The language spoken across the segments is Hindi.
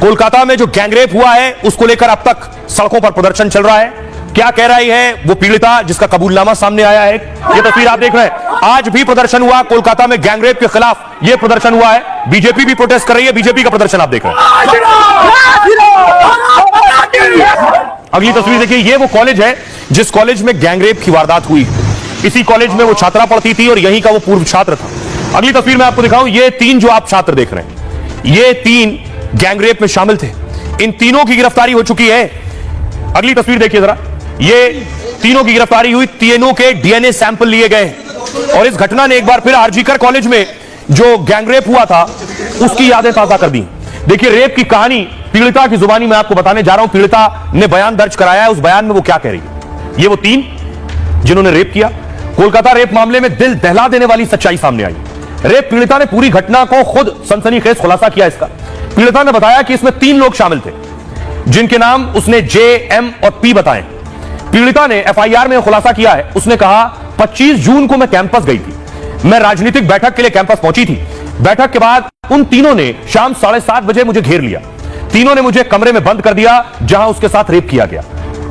कोलकाता में जो गैंगरेप हुआ है उसको लेकर अब तक सड़कों पर प्रदर्शन चल रहा है। क्या कह रही है वो पीड़िता जिसका कबूलनामा सामने आया है, ये तस्वीर आप देख रहे हैं। आज भी प्रदर्शन हुआ कोलकाता में गैंगरेप के खिलाफ, ये प्रदर्शन हुआ है। बीजेपी भी प्रोटेस्ट कर रही है, बीजेपी का प्रदर्शन आप देख रहे हैं। अगली तस्वीर देखिए, ये वो कॉलेज है जिस कॉलेज में गैंगरेप की वारदात हुई। इसी कॉलेज में वो छात्रा पढ़ती थी और यहीं का वो पूर्व छात्र था। अगली तस्वीर में आपको दिखाऊं, ये तीन जो आप छात्र देख रहे हैं, ये तीन गैंगरेप में शामिल थे। इन तीनों की गिरफ्तारी हो चुकी है। अगली तस्वीर देखिए जरा, ये तीनों की गिरफ्तारी हुई, तीनों के डीएनए सैंपल लिए गए और इस घटना ने एक बार फिर आरजीकर कॉलेज में जो गैंगरेप हुआ था उसकी यादें ताजा कर दी। देखिए रेप की कहानी पीड़िता की जुबानी में आपको बताने जा रहा हूं। पीड़िता ने बयान दर्ज कराया है, उस बयान में वो क्या कह रही है। ये वो तीन जिन्होंने रेप किया। कोलकाता रेप मामले में दिल दहला देने वाली सच्चाई सामने आई। रेप पीड़िता ने पूरी घटना को खुद सनसनीखेज खुलासा किया। इसका पीड़िता ने बताया कि इसमें तीन लोग शामिल थे जिनके नाम उसने जे, एम और पी बताए। पीड़िता ने एफआईआर में खुलासा किया है। उसने कहा 25 जून को मैं कैंपस गई थी। मैं राजनीतिक बैठक के लिए कैंपस पहुंची थी। बैठक के बाद उन तीनों ने शाम 7:30 बजे मुझे घेर लिया। तीनों ने मुझे कमरे में बंद कर दिया जहां उसके साथ रेप किया गया।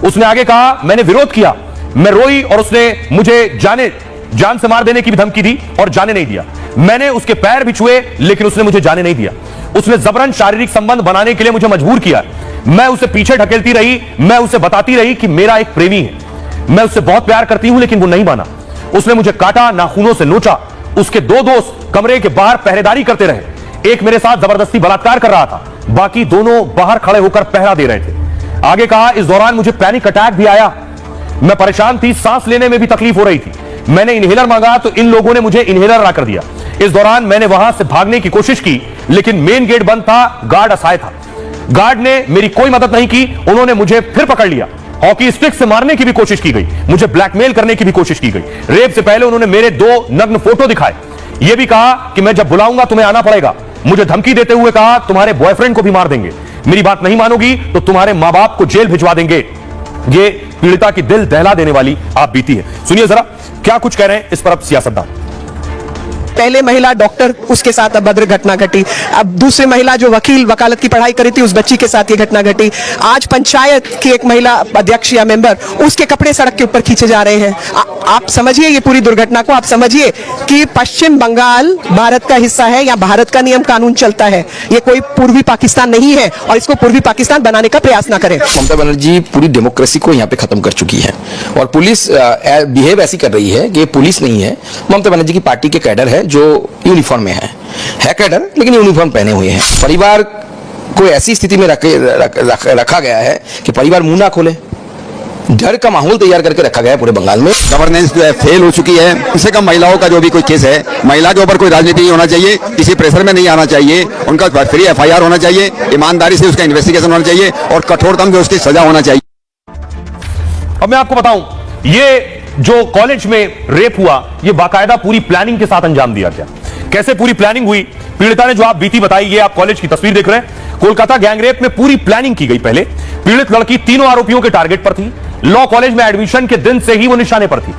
उसने आगे कहा मैंने विरोध किया, मैं रोई और उसने मुझे जान से मार देने की भी धमकी दी और जाने नहीं दिया। मैंने उसके पैर भी छुए लेकिन उसने मुझे जाने नहीं दिया। उसने जबरन शारीरिक संबंध बनाने के लिए मुझे मजबूर किया। मैं उसे पीछे ढकेलती रही, मैं उसे बताती रही कि मेरा एक प्रेमी है, मैं उससे बहुत प्यार करती हूं, लेकिन वो नहीं माना। उसने मुझे काटा, नाखूनों से नोचा। उसके दो दोस्त कमरे के बाहर पहरेदारी करते रहे। एक मेरे साथ जबरदस्ती बलात्कार कर रहा था, बाकी दोनों बाहर खड़े होकर पहरा दे रहे थे। आगे कहा इस दौरान मुझे पैनिक अटैक भी आया। मैं परेशान थी, सांस लेने में भी तकलीफ हो रही थी। मैंने इनहेलर मांगा तो इन लोगों ने मुझे इनहेलर ला कर दिया। इस दौरान मैंने वहां से भागने की कोशिश की लेकिन मेन गेट बंद था, गार्ड असहाय था। गार्ड ने मेरी कोई मदद नहीं की। उन्होंने मुझे फिर पकड़ लिया। हॉकी स्टिक से मारने की भी कोशिश की गई, मुझे ब्लैकमेल करने की भी कोशिश की गई। रेप से पहले उन्होंने मेरे 2 नग्न फोटो दिखाए। यह भी कहा कि मैं जब बुलाऊंगा तुम्हें आना पड़ेगा। मुझे धमकी देते हुए कहा तुम्हारे बॉयफ्रेंड को भी मार देंगे, मेरी बात नहीं मानोगी तो तुम्हारे मां बाप को जेल भिजवा देंगे। ये पीड़िता की दिल दहला देने वाली आप बीती है। सुनिए जरा क्या कुछ कह रहे हैं इस पर अब सियासतदान। पहले महिला डॉक्टर, उसके साथ अभद्र घटना घटी। अब दूसरी महिला जो वकील वकालत की पढ़ाई करी थी, उस बच्ची के साथ ये घटना घटी। आज पंचायत की एक महिला अध्यक्ष या मेंबर, उसके कपड़े सड़क के ऊपर खींचे जा रहे हैं। आप समझिए ये पूरी दुर्घटना को, आप समझिए कि पश्चिम बंगाल भारत का हिस्सा है, या भारत का नियम कानून चलता है। ये कोई पूर्वी पाकिस्तान नहीं है और इसको पूर्वी पाकिस्तान बनाने का प्रयास ना करें। ममता बनर्जी पूरी डेमोक्रेसी को यहाँ पे खत्म कर चुकी है और पुलिस बिहेव ऐसी कर रही है कि ये पुलिस नहीं है, ममता बनर्जी की पार्टी के कैडर है जो यूनिफॉर्म में है कैडर लेकिन यूनिफॉर्म पहने हुए हैं। परिवार को ऐसी स्थिति में रखा गया है कि परिवार मुंह ना खोले। डर का माहौल तैयार करके रखा गया है पूरे बंगाल में। गवर्नेंस जो है फेल हो चुकी है। कम से कम महिलाओं का जो भी कोई केस है, महिला के ऊपर कोई राजनीति नहीं होना चाहिए, किसी प्रेशर में नहीं आना चाहिए। उनका फ्री एफआईआर होना चाहिए, ईमानदारी से उसका इन्वेस्टिगेशन होना चाहिए और कठोरतम जो उसकी सजा होना चाहिए। अब मैं आपको बताऊं, ये जो कॉलेज में रेप हुआ, ये बाकायदा पूरी प्लानिंग के साथ अंजाम दिया गया। कैसे पूरी प्लानिंग हुई, पीड़िता ने जो आप बीती बताई, ये आप कॉलेज की तस्वीर देख रहे हैं। कोलकाता गैंगरेप में पूरी प्लानिंग की गई। पहले पीड़ित लड़की तीनों आरोपियों के टारगेट पर थी। लॉ कॉलेज में एडमिशन के दिन से ही वो निशाने पर थी।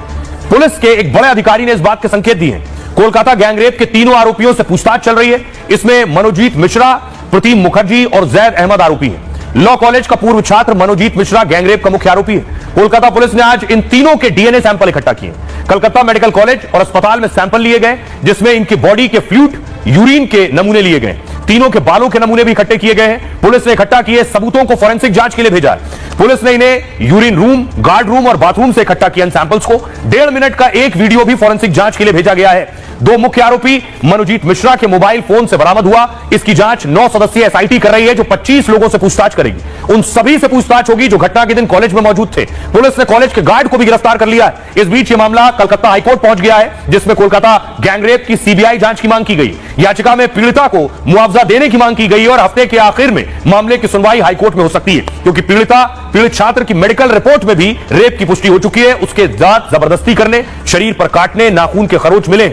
पुलिस के एक बड़े अधिकारी ने इस बात के संकेत दिए हैं। कोलकाता गैंगरेप के तीनों आरोपियों से पूछताछ चल रही है। इसमें मनोजीत मिश्रा, प्रतिम मुखर्जी और जैद अहमद आरोपी हैं। लॉ कॉलेज का पूर्व छात्र मनोजीत मिश्रा गैंगरेप का मुख्य आरोपी है। कोलकाता पुलिस ने आज इन तीनों के डीएनए सैंपल इकट्ठा किए। कलकत्ता मेडिकल कॉलेज और अस्पताल में सैंपल लिए गए जिसमें इनकी बॉडी के फ्लूइड, यूरिन के नमूने लिए गए। तीनों के बालों के नमूने भी इकट्ठे किए गए हैं। पुलिस ने इकट्ठा किए सबूतों को फोरेंसिक जांच के लिए भेजा है। पुलिस ने इन्हें यूरिन रूम, गार्ड रूम और बाथरूम से इकट्ठा किया इन सैंपल्स को। 1.5 मिनट का एक वीडियो भी फोरेंसिक जांच के लिए भेजा गया है। 2 मुख्य आरोपी मनोजीत मिश्रा के मोबाइल फोन से बरामद हुआ। इसकी जांच 9 सदस्यीय एसआईटी कर रही है जो 25 लोगों से पूछताछ करेगी। उन सभी से पूछताछ होगी जो घटना के दिन कॉलेज में मौजूद थे। पुलिस ने कॉलेज के गार्ड को भी गिरफ्तार कर लिया है। इस बीच ये मामला कलकत्ता हाईकोर्ट पहुंच गया है जिसमें कोलकाता गैंगरेप की सीबीआई जांच की मांग की गई। याचिका में पीड़िता को मुआवजा देने की मांग की गई और हफ्ते के आखिर में मामले की सुनवाई हाईकोर्ट में हो सकती है क्योंकि पीड़ित छात्र की मेडिकल रिपोर्ट में भी रेप की पुष्टि हो चुकी है। उसके दांत जबरदस्ती करने, शरीर पर काटने, नाखून के खरोच मिले।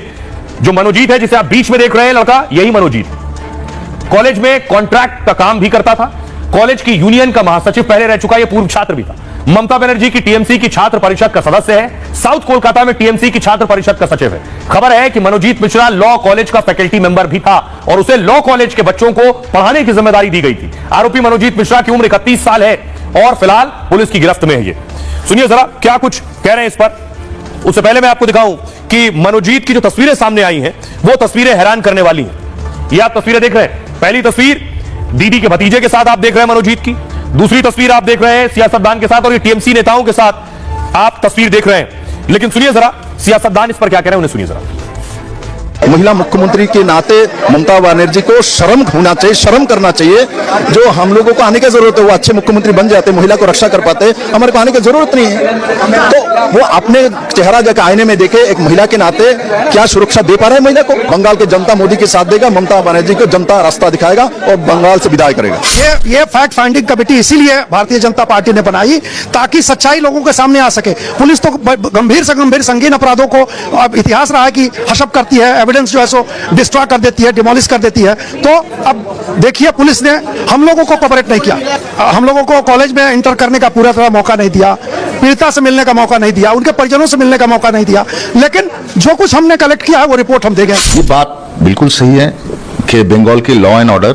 जो मनोजीत है जिसे आप बीच में देख रहे हैं लड़का, यही मनोजीत कॉलेज में कॉन्ट्रैक्ट का काम भी करता था। कॉलेज की यूनियन का महासचिव पहले रह चुका, यह पूर्व छात्र भी था। ममता बनर्जी की टीएमसी की छात्र परिषद का सदस्य है, साउथ कोलकाता में टीएमसी की छात्र परिषद का सचिव है। खबर है कि मनोजीत मिश्रा लॉ कॉलेज का फैकल्टी मेंबर भी था और उसे लॉ कॉलेज के बच्चों को पढ़ाने की जिम्मेदारी दी गई थी। आरोपी मनोजीत मिश्रा की उम्र 31 साल है और फिलहाल पुलिस की गिरफ्त में है। ये सुनिए जरा क्या कुछ कह रहे हैं इस पर। उससे पहले मैं आपको दिखाऊं कि मनोजीत की जो तस्वीरें सामने आई हैं वो तस्वीरें हैरान करने वाली हैं। ये आप तस्वीरें देख रहे हैं। पहली तस्वीर दीदी के भतीजे के साथ आप देख रहे हैं मनोजीत की। दूसरी तस्वीर आप देख रहे हैं सियासतदान के साथ और ये टीएमसी नेताओं के साथ आप तस्वीर देख रहे हैं। लेकिन सुनिए जरा सियासतदान इस पर क्या कह रहे हैं, उन्हें सुनिए जरा। महिला मुख्यमंत्री के नाते ममता बनर्जी को शर्म होना चाहिए, शर्म करना चाहिए। जो हम लोगों को आने की जरूरत है वो अच्छे मुख्यमंत्री बन जाते, महिला को रक्षा कर पाते, हमारे को आने की जरूरत नहीं है। तो वो अपने चेहरा जाकर आईने में देखे, एक महिला के नाते क्या सुरक्षा दे पा रहे हैं महिला को। बंगाल की जनता मोदी के साथ देगा, ममता बनर्जी को जनता रास्ता दिखाएगा और बंगाल से विदाई करेगा। ये फैक्ट फाइंडिंग कमेटी इसीलिए भारतीय जनता पार्टी ने बनाई ताकि सच्चाई लोगों के सामने आ सके। पुलिस तो गंभीर से गंभीर संगीन अपराधों को, अब इतिहास रहा है कि हशप करती है, एविडेंस जो है सो डिस्ट्रॉय कर देती है, डिमोलिश कर देती है। तो अब देखिए पुलिस ने हम लोगों को कोऑपरेट नहीं किया, हम लोगों को कॉलेज में इंटर करने का पूरा तरह मौका नहीं दिया, पीड़िता से मिलने का मौका नहीं दिया, उनके परिजनों से मिलने का मौका नहीं दिया। लेकिन जो कुछ हमने कलेक्ट किया है वो रिपोर्ट हम देंगे। ये बात बिल्कुल सही है कि बंगाल की लॉ एंड ऑर्डर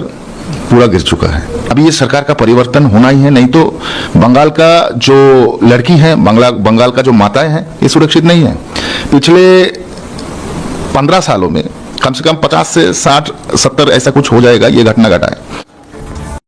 पूरा गिर चुका है। अभी ये सरकार का परिवर्तन होना ही है, नहीं तो बंगाल का जो लड़की है, बंगाल का जो माताएं हैं, ये सुरक्षित नहीं है। पिछले 15 सालों में कम से कम 50 से 60-70 ऐसा कुछ हो जाएगा ये घटना घटा है।